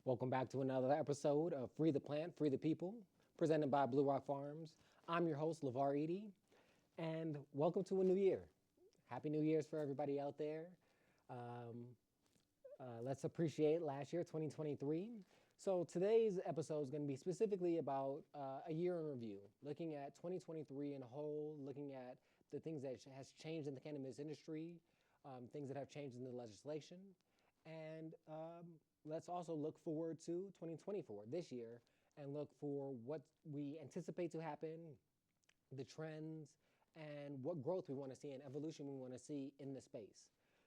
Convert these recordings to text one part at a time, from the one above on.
Welcome back to another episode of Free the Plant, Free the People, presented by BLuRok Farms. I'm your host, LeVar Edie, and welcome to a new year. Happy New Year's for everybody out there. Um, let's appreciate last year, 2023. So today's episode is going to be specifically about a year in review, looking at 2023 in a whole, looking at the things that has changed in the cannabis industry, things that have changed in the legislation, and let's also look forward to 2024, this year, and look for what we anticipate to happen, the trends, and what growth we want to see and evolution we want to see in the space.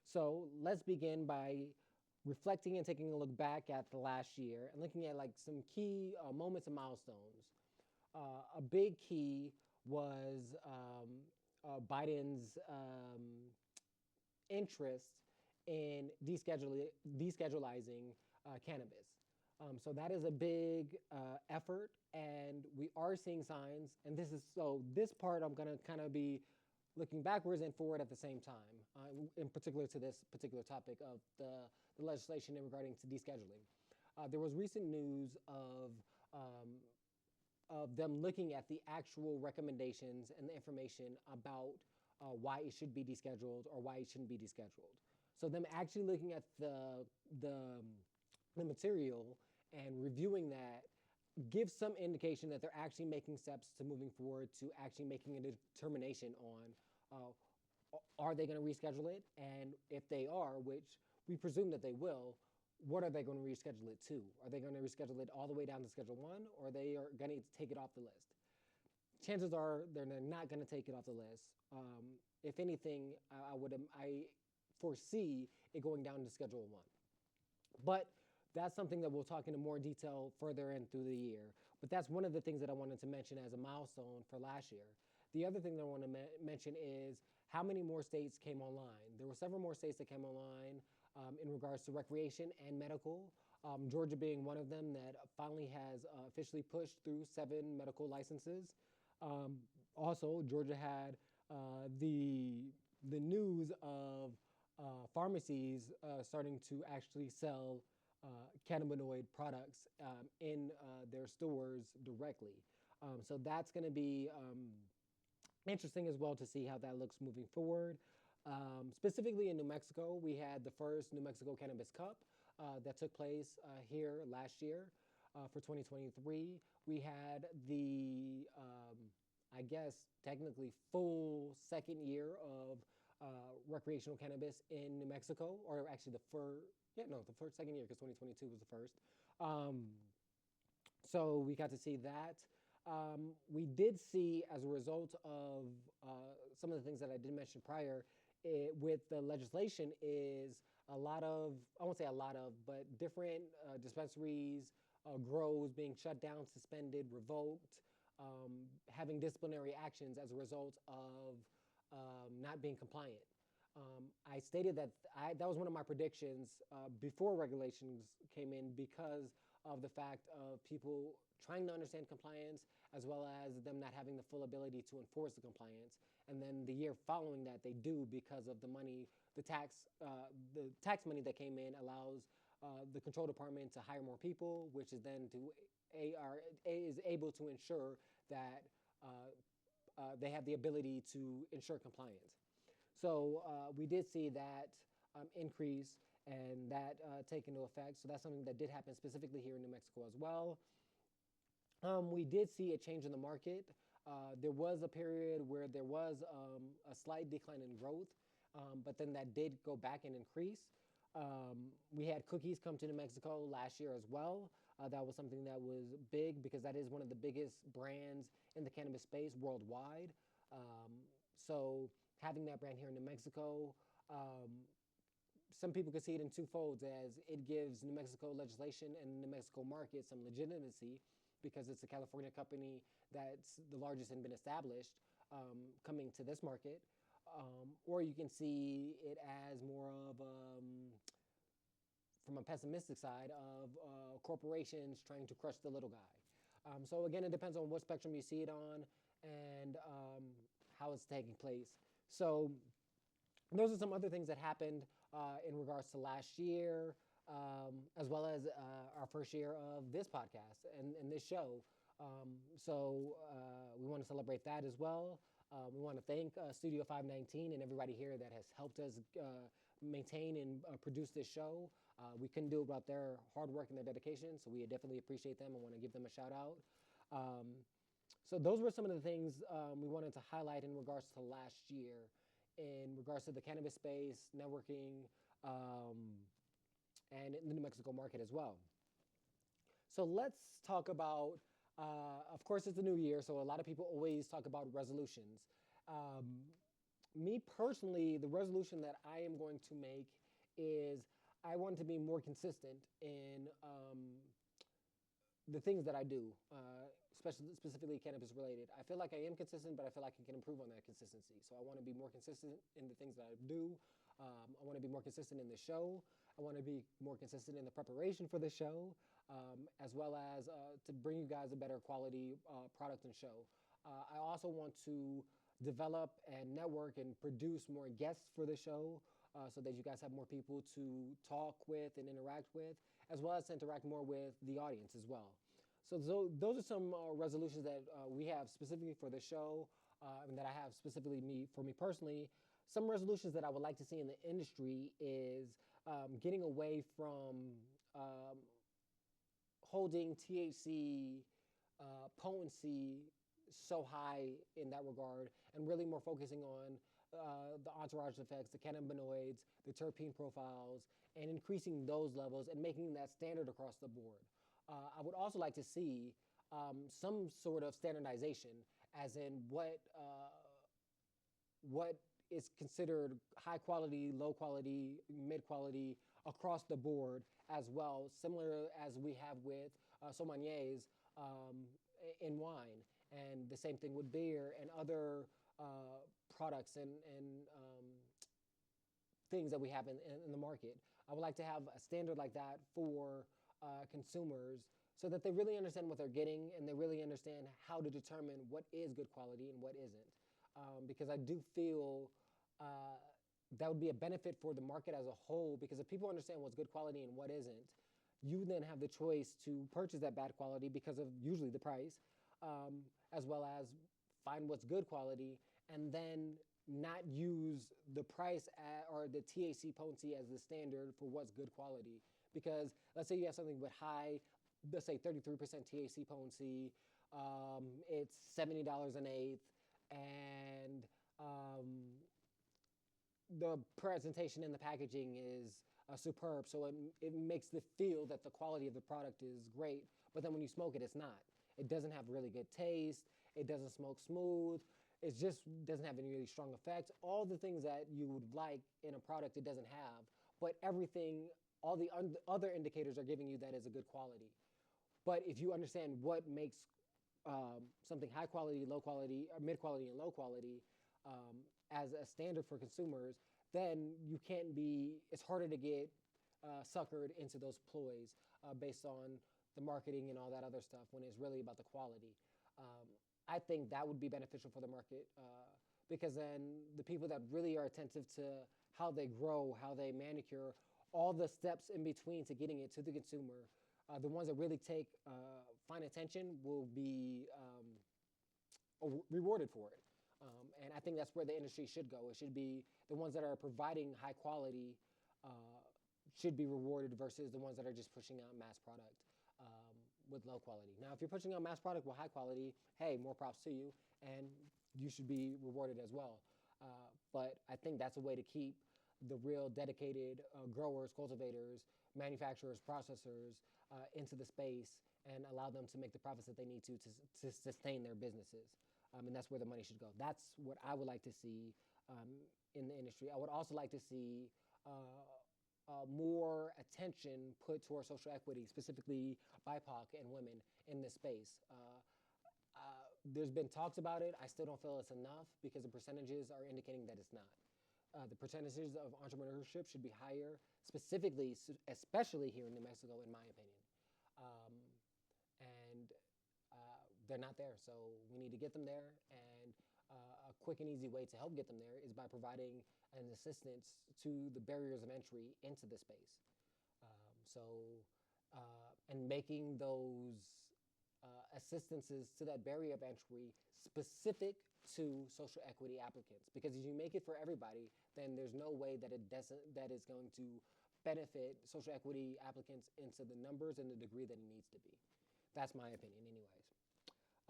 So let's begin by reflecting and taking a look back at the last year and looking at like some key moments and milestones. A big key was Biden's interest in deschedulizing cannabis. So that is a big effort, and we are seeing signs. And this part I'm going to kind of be looking backwards and forward at the same time, in particular to this particular topic of the legislation in regarding to descheduling. There was recent news of them looking at the actual recommendations and the information about why it should be descheduled or why it shouldn't be descheduled. So them actually looking at the material and reviewing that gives some indication that they're actually making steps to moving forward to actually making a determination on are they going to reschedule it, and if they are, which we presume that they will, what are they going to reschedule it to? Are they going to reschedule it all the way down to Schedule 1, or they are going to take it off the list? Chances are they're not going to take it off the list. If anything, I foresee it going down to Schedule 1. But that's something that we'll talk into more detail further in through the year. But that's one of the things that I wanted to mention as a milestone for last year. The other thing that I want to mention is how many more states came online. There were several more states that came online in regards to recreation and medical. Georgia being one of them that finally has officially pushed through 7 medical licenses. Also, Georgia had the news of pharmacies starting to actually sell cannabinoid products in their stores directly. So that's going to be interesting as well to see how that looks moving forward. Specifically in New Mexico, we had the first New Mexico Cannabis Cup that took place here last year for 2023. We had the, I guess, technically full second year of recreational cannabis in New Mexico, or actually the first second year, because 2022 was the first. So we got to see that. We did see, as a result of some of the things that I did mention prior, with the legislation is a lot of, I won't say a lot of, but different dispensaries, grows being shut down, suspended, revoked, having disciplinary actions as a result of not being compliant. I stated that that was one of my predictions before regulations came in because of the fact of people trying to understand compliance as well as them not having the full ability to enforce the compliance. And then the year following that, they do because of the money, the tax money that came in allows the control department to hire more people, which is then is able to ensure that they have the ability to ensure compliance. So we did see that increase and that take into effect. So that's something that did happen specifically here in New Mexico as well. We did see a change in the market. There was a period where there was a slight decline in growth, but then that did go back and increase. We had cookies come to New Mexico last year as well. That was something that was big because that is one of the biggest brands in the cannabis space worldwide. So having that brand here in New Mexico, some people could see it in two folds, as it gives New Mexico legislation and New Mexico market some legitimacy because it's a California company that's the largest and been established coming to this market. Or you can see it as more of, from a pessimistic side, of corporations trying to crush the little guy. So again, it depends on what spectrum you see it on and how it's taking place. So those are some other things that happened in regards to last year. as well as our first year of this podcast and this show. We want to celebrate that as well. We want to thank Studio 519 and everybody here that has helped us maintain and produce this show. We couldn't do it without their hard work and their dedication, so we definitely appreciate them and want to give them a shout out. So those were some of the things we wanted to highlight in regards to last year, in regards to the cannabis space, networking, and in the New Mexico market as well. So let's talk about, of course, it's the new year, so a lot of people always talk about resolutions. Me personally, the resolution that I am going to make is I want to be more consistent in the things that I do, specifically cannabis related. I feel like I am consistent, but I feel like I can improve on that consistency. So I want to be more consistent in the things that I do. I want to be more consistent in the show. I want to be more consistent in the preparation for the show, as well as to bring you guys a better quality product and show. I also want to develop and network and produce more guests for the show, so that you guys have more people to talk with and interact with, as well as to interact more with the audience as well. So those are some resolutions that we have specifically for the show, and that I have specifically for me personally. Some resolutions that I would like to see in the industry is getting away from holding THC potency so high in that regard, and really more focusing on the entourage effects, the cannabinoids, the terpene profiles, and increasing those levels and making that standard across the board. I would also like to see some sort of standardization, as in what is considered high quality, low quality, mid quality across the board as well, similar as we have with sommeliers in wine, and the same thing with beer and other products and things that we have in the market. I would like to have a standard like that for consumers, so that they really understand what they're getting and they really understand how to determine what is good quality and what isn't. Because I do feel that would be a benefit for the market as a whole, because if people understand what's good quality and what isn't, you then have the choice to purchase that bad quality because of usually the price, as well as find what's good quality and then not use the price or the THC potency as the standard for what's good quality. Because let's say you have something with high, let's say 33% THC potency, it's $70 an eighth, and the presentation and the packaging is superb, so it makes the feel that the quality of the product is great, but then when you smoke it, it's not. It doesn't have really good taste, it doesn't smoke smooth, it just doesn't have any really strong effects. All the things that you would like in a product, it doesn't have, but everything, all the other indicators are giving you that is a good quality. But if you understand what makes something high quality, low quality, or mid quality and low quality as a standard for consumers, then you can't be, it's harder to get suckered into those ploys based on the marketing and all that other stuff, when it's really about the quality. I think that would be beneficial for the market, because then the people that really are attentive to how they grow, how they manicure, all the steps in between to getting it to the consumer, the ones that really take fine attention will be rewarded for it. And I think that's where the industry should go. It should be the ones that are providing high quality should be rewarded versus the ones that are just pushing out mass product with low quality. Now, if you're pushing out mass product with high quality, hey, more props to you, and you should be rewarded as well. But I think that's a way to keep the real dedicated growers, cultivators, manufacturers, processors into the space and allow them to make the profits that they need to sustain their businesses. And that's where the money should go. That's what I would like to see in the industry. I would also like to see more attention put towards social equity, specifically BIPOC and women in this space. There's been talks about it. I still don't feel it's enough, because the percentages are indicating that it's not. The percentages of entrepreneurship should be higher, specifically, especially here in New Mexico, in my opinion. And they're not there, so we need to get them there. And a quick and easy way to help get them there is by providing an assistance to the barriers of entry into the space. And making those assistances to that barrier of entry specific to social equity applicants. Because if you make it for everybody, then there's no way that that is going to benefit social equity applicants into the numbers and the degree that it needs to be. That's my opinion, anyways.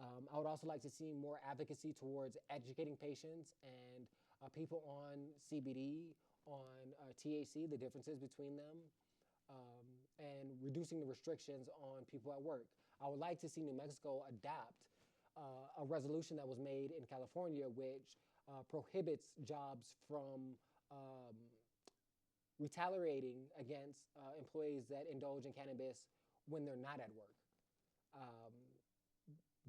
I would also like to see more advocacy towards educating patients and people on CBD, on THC, the differences between them, and reducing the restrictions on people at work. I would like to see New Mexico adapt a resolution that was made in California, which prohibits jobs from retaliating against employees that indulge in cannabis when they're not at work.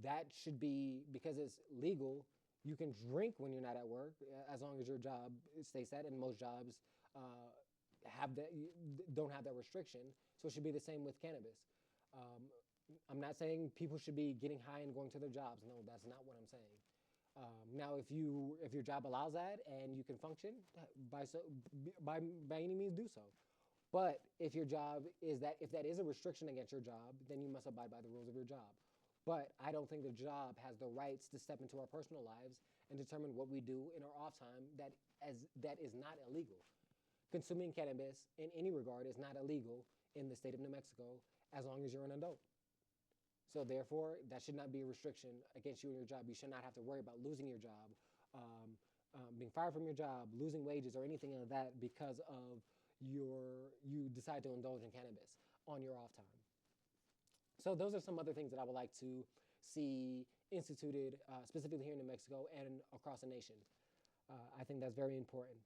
That should be, because it's legal, you can drink when you're not at work as long as your job stays set, and most jobs don't have that restriction. So it should be the same with cannabis. I'm not saying people should be getting high and going to their jobs. No, that's not what I'm saying. Now, if your job allows that and you can function, by any means do so. But if your job is that, if that is a restriction against your job, then you must abide by the rules of your job. But I don't think the job has the rights to step into our personal lives and determine what we do in our off time that is not illegal. Consuming cannabis in any regard is not illegal in the state of New Mexico as long as you're an adult. So therefore, that should not be a restriction against you and your job. You should not have to worry about losing your job, being fired from your job, losing wages, or anything like that because of you decide to indulge in cannabis on your off time. So those are some other things that I would like to see instituted specifically here in New Mexico and across the nation. I think that's very important.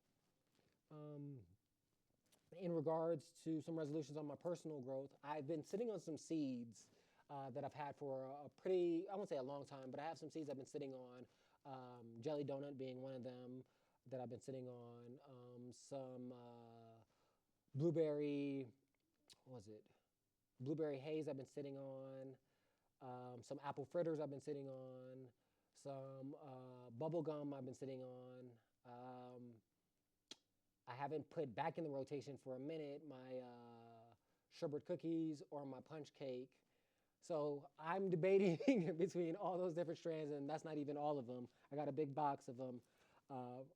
In regards to some resolutions on my personal growth, I've been sitting on some seeds that I've had for a pretty, I won't say a long time, but I have some seeds I've been sitting on. Jelly donut being one of them that I've been sitting on. Some blueberry, what was it? Blueberry haze I've been sitting on. Some apple fritters I've been sitting on. Some bubble gum I've been sitting on. I haven't put back in the rotation for a minute my sherbet cookies or my punch cake. So I'm debating between all those different strands, and that's not even all of them. I got a big box of them,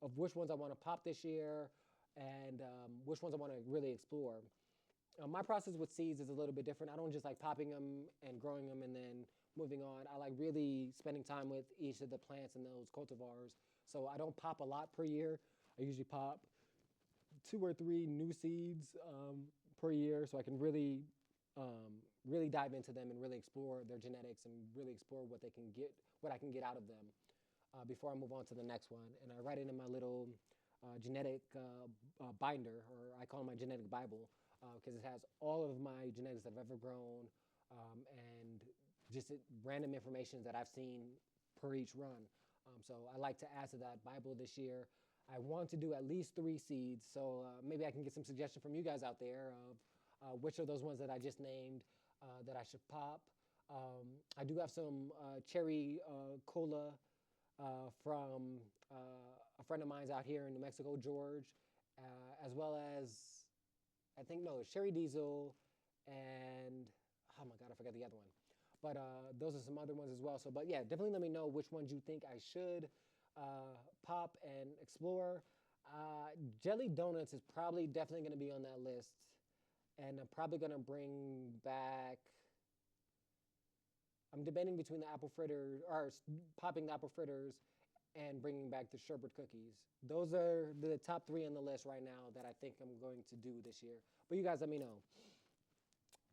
of which ones I want to pop this year and which ones I want to really explore. My process with seeds is a little bit different. I don't just like popping them and growing them and then moving on. I like really spending time with each of the plants and those cultivars. So I don't pop a lot per year. I usually pop 2 or 3 new seeds per year, so I can really dive into them and really explore their genetics and really explore what I can get out of them before I move on to the next one. And I write it in my little genetic binder, or I call it my genetic Bible, because it has all of my genetics that I've ever grown and just random information that I've seen per each run. So I like to add to that Bible this year. I want to do at least 3 seeds, so maybe I can get some suggestion from you guys out there of which are those ones that I just named that I should pop. I do have some cherry cola from a friend of mine's out here in New Mexico, George, as well as, it's cherry diesel and, oh my God, I forgot the other one. But those are some other ones as well. So, but yeah, definitely let me know which ones you think I should pop and explore. Jelly donuts is probably definitely going to be on that list. And I'm probably going to bring back, I'm debating between the apple fritters, or popping the apple fritters and bringing back the sherbet cookies. Those are the top 3 on the list right now that I think I'm going to do this year. But you guys let me know.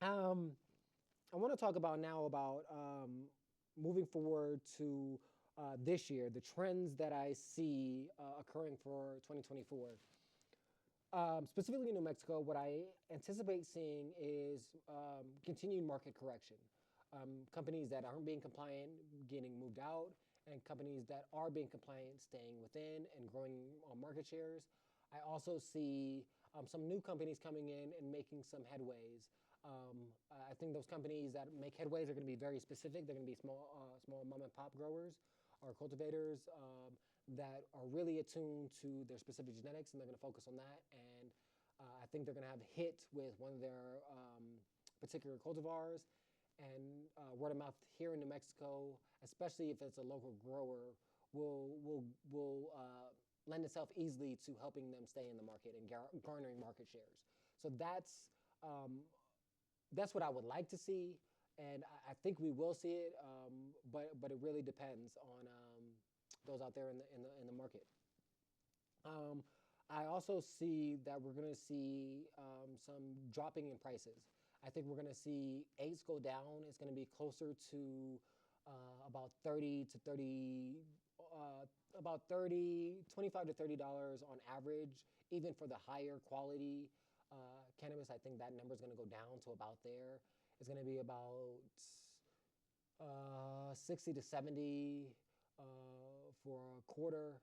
I want to talk about now about moving forward to this year, the trends that I see occurring for 2024. Specifically in New Mexico, what I anticipate seeing is continued market correction. Companies that aren't being compliant getting moved out, and companies that are being compliant staying within and growing market shares. I also see some new companies coming in and making some headways. I think those companies that make headways are going to be very specific. They're going to be small mom and pop growers or cultivators that are really attuned to their specific genetics, and they're going to focus on that. And I think they're going to have a hit with one of their particular cultivars, and word of mouth here in New Mexico, especially if it's a local grower, will lend itself easily to helping them stay in the market and garnering market shares. So that's what I would like to see, and I think we will see it. But it really depends on those out there in the market. Um, I also see that we're going to see some dropping in prices. I think we're going to see eighths go down. It's going to be closer to about 30 to 30, about 30, 25 to $30 on average, even for the higher quality cannabis. I think that number is going to go down to about there. It's going to be about 60 to 70 for a quarter.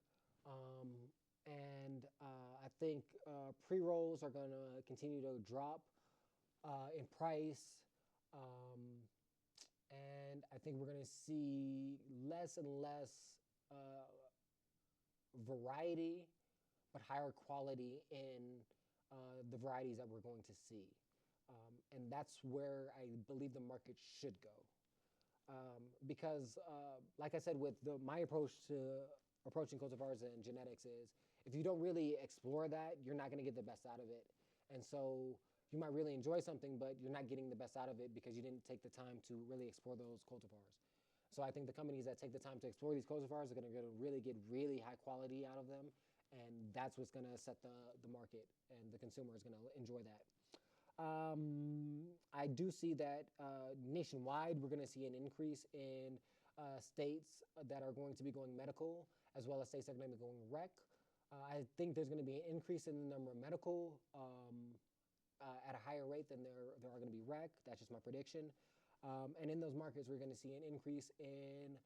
Um, and I think pre-rolls are going to continue to drop in price. Um, and I think we're going to see less and less variety, but higher quality in the varieties that we're going to see. And that's where I believe the market should go. Because, like I said, with my approach to approaching cultivars and genetics is, if you don't really explore that, you're not going to get the best out of it. And so you might really enjoy something, but you're not getting the best out of it because you didn't take the time to really explore those cultivars. So I think the companies that take the time to explore these cultivars are going to really get really high quality out of them, and that's what's going to set the market, and the consumer is going to enjoy that. I do see that nationwide, we're going to see an increase in states that are going to be going medical, as well as states that are going to be going rec. I think there's going to be an increase in the number of medical at a higher rate than there are going to be rec. That's just my prediction. And in those markets, we're going to see an increase in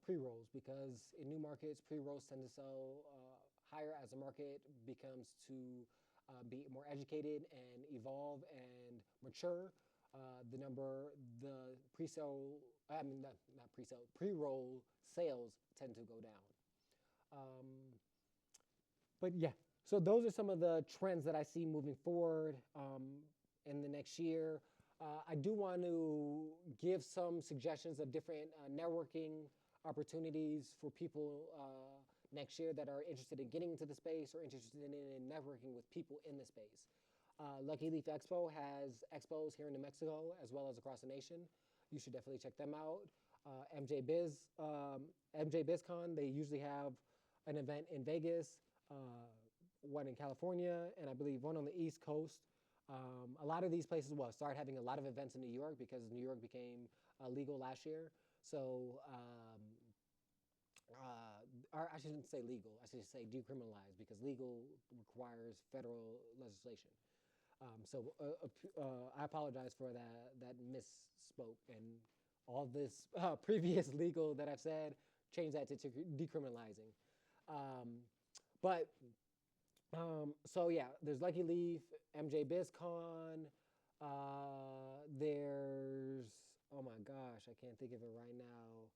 pre-rolls, because in new markets, pre-rolls tend to sell higher as the market becomes to be more educated and evolve and mature. The pre-sale, I mean, not pre-sale, pre-roll sales tend to go down. But yeah, so those are some of the trends that I see moving forward in the next year. I do want to give some suggestions of different networking opportunities for people next year that are interested in getting into the space or interested in networking with people in the space. Lucky Leaf Expo has expos here in New Mexico as well as across the nation. You should definitely check them out. MJ BizCon, they usually have an event in Vegas, one in California, and I believe one on the East Coast. A lot of these places will start having a lot of events in New York because New York became legal last year. So, or I shouldn't say legal, I should say decriminalized, because legal requires federal legislation. I apologize for that misspoke, and all this previous legal that I've said, change that to decriminalizing. But so yeah, there's Lucky Leaf, MJ BizCon. There's, oh my gosh, I can't think of it right now.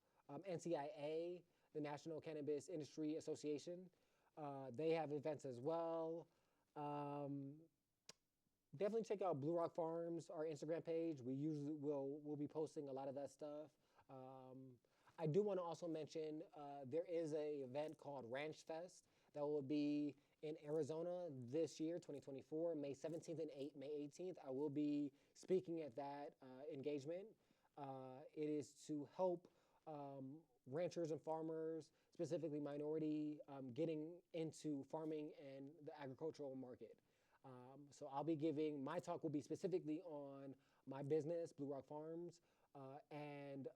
NCIA, the National Cannabis Industry Association. They have events as well. Definitely check out BLuRok Farms, our Instagram page. We usually we'll be posting a lot of that stuff. I do want to also mention there is a event called Ranch Fest that will be in Arizona this year, 2024, May 17th and May 18th. I will be speaking at that engagement. It is to help ranchers and farmers, specifically minority, getting into farming and the agricultural market. So I'll be giving, my talk will be specifically on my business, BLuRok Farms, and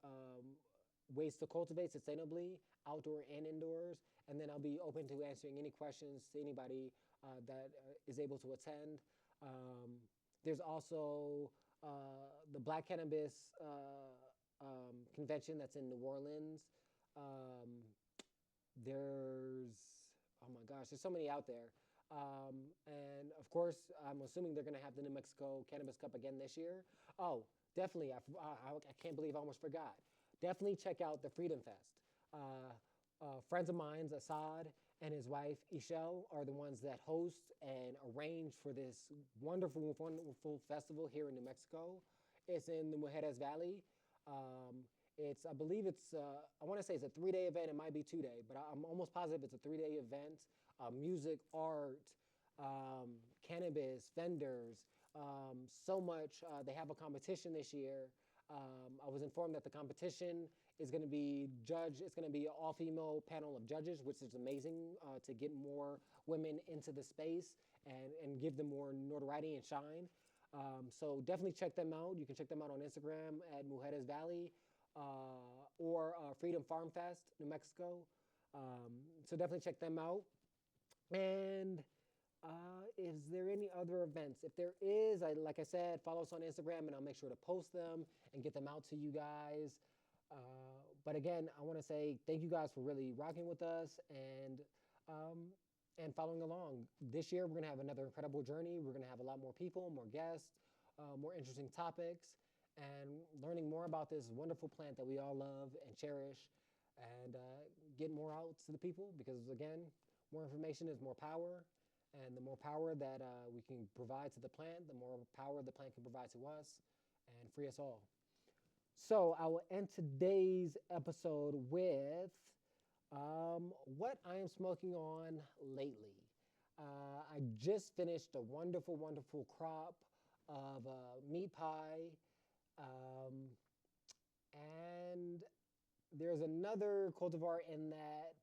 ways to cultivate sustainably, outdoor and indoors. And then I'll be open to answering any questions to anybody that is able to attend. There's also the Black Cannabis convention that's in New Orleans. There's, oh my gosh, there's so many out there. And of course, I'm assuming they're going to have the New Mexico Cannabis Cup again this year. Oh, definitely. I can't believe I almost forgot. Definitely check out the Freedom Fest. Friends of mine, Assad and his wife Ishel are the ones that host and arrange for this wonderful, wonderful festival here in New Mexico. It's in the Mujeres Valley. Um, I believe I want to say it's a 3 day event. It might be 2 day, but I'm almost positive it's a 3 day event. Music, art, cannabis, vendors, so much. They have a competition this year. I was informed that the competition is going to be judged. It's going to be an all-female panel of judges, which is amazing to get more women into the space and give them more notoriety and shine. So definitely check them out. You can check them out on Instagram at Mujeres Valley or Freedom Farm Fest, New Mexico. So definitely check them out. And is there any other events? If there is, like I said, follow us on Instagram and I'll make sure to post them and get them out to you guys. But again, I want to say thank you guys for really rocking with us um, and following along. This year, we're going to have another incredible journey. We're going to have a lot more people, more guests, more interesting topics, and learning more about this wonderful plant that we all love and cherish and get more out to the people because, again, more information is more power. And the more power that we can provide to the plant, the more power the plant can provide to us and free us all. So I will end today's episode with what I am smoking on lately. I just finished a wonderful, wonderful crop of meat pie. Um, and there's another cultivar in that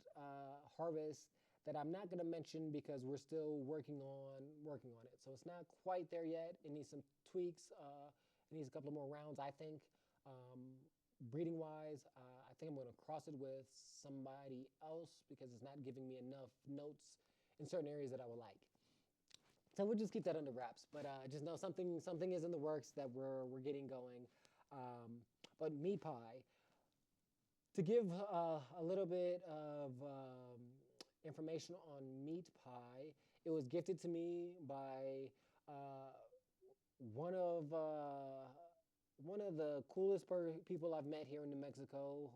harvest that I'm not going to mention because we're still working on it. So it's not quite there yet. It needs some tweaks. It needs a couple of more rounds, I think. Breeding wise, I think I'm going to cross it with somebody else because it's not giving me enough notes in certain areas that I would like. So we'll just keep that under wraps. But just know something is in the works that we're getting going. But meat pie. To give a little bit of information on meat pie, it was gifted to me by one of the coolest people I've met here in New Mexico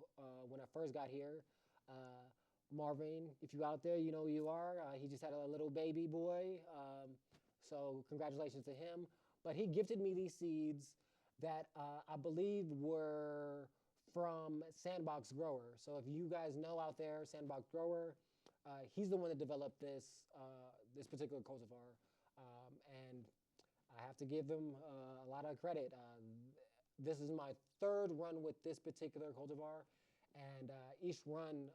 when I first got here. Marvin, if you're out there, you know who you are. He just had a little baby boy, so congratulations to him. But he gifted me these seeds that I believe were from Sandbox Grower. So if you guys know out there, Sandbox Grower, he's the one that developed this particular cultivar, and I have to give him a lot of credit. This is my third run with this particular cultivar, and each run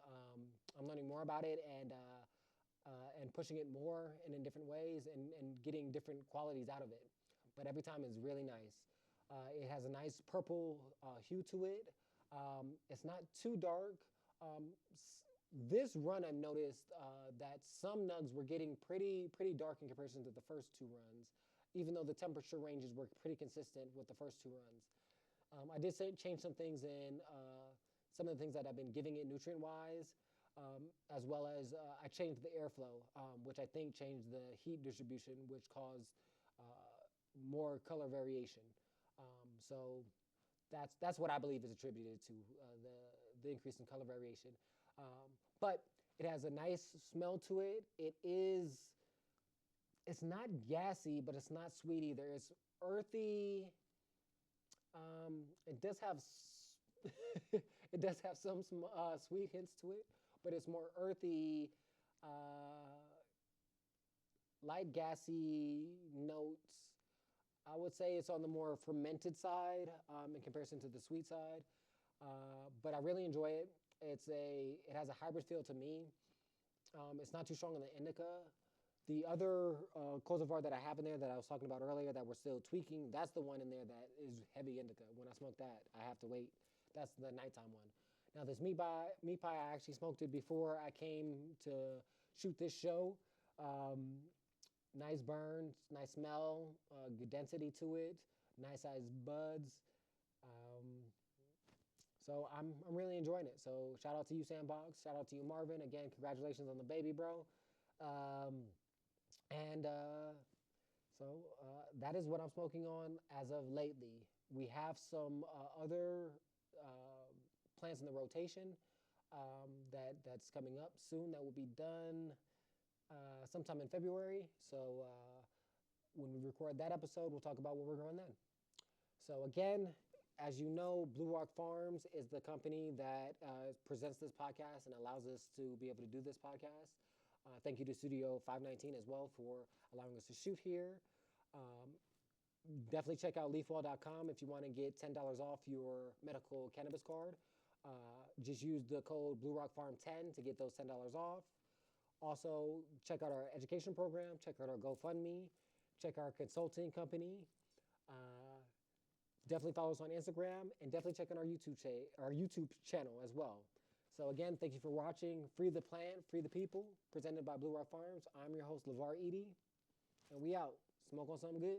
I'm learning more about it and pushing it more and in different ways and getting different qualities out of it. But every time it's really nice. It has a nice purple hue to it. It's not too dark. This run I've noticed that some nugs were getting pretty dark in comparison to the first two runs, even though the temperature ranges were pretty consistent with the first two runs. I did change some things in some of the things that I've been giving it nutrient-wise, as well as I changed the airflow, which I think changed the heat distribution, which caused more color variation. So that's what I believe is attributed to the increase in color variation. But it has a nice smell to it. It's not gassy, but it's not sweet either. It's earthy. It does have it does have some sweet hints to it, but it's more earthy, light gassy notes. I would say it's on the more fermented side in comparison to the sweet side, but I really enjoy it. It has a hybrid feel to me. It's not too strong on the indica. The other cultivar that I have in there that I was talking about earlier that we're still tweaking, that's the one in there that is heavy indica. When I smoke that, I have to wait. That's the nighttime one. Now this meat pie, I actually smoked it before I came to shoot this show. Nice burn, nice smell, good density to it, nice sized buds. So I'm really enjoying it. So shout out to you, Sandbox. Shout out to you, Marvin. Again, congratulations on the baby, bro. So that is what I'm smoking on as of lately. We have some other plants in the rotation. that's coming up soon. That will be done sometime in February. So when we record that episode, we'll talk about where we're going then. So again, as you know, BLuRok Farms is the company that presents this podcast and allows us to be able to do this podcast. Thank you to Studio 519 as well for allowing us to shoot here. Definitely check out leafwall.com if you want to get $10 off your medical cannabis card. Just use the code BLuRokFarm10 to get those $10 off. Also, check out our education program, check out our GoFundMe, check our consulting company. Definitely follow us on Instagram, and definitely check out our YouTube channel as well. So again, thank you for watching Free the Plant, Free the People, presented by BLuRok Farms. I'm your host, LeVar Edie, and we out. Smoke on something good.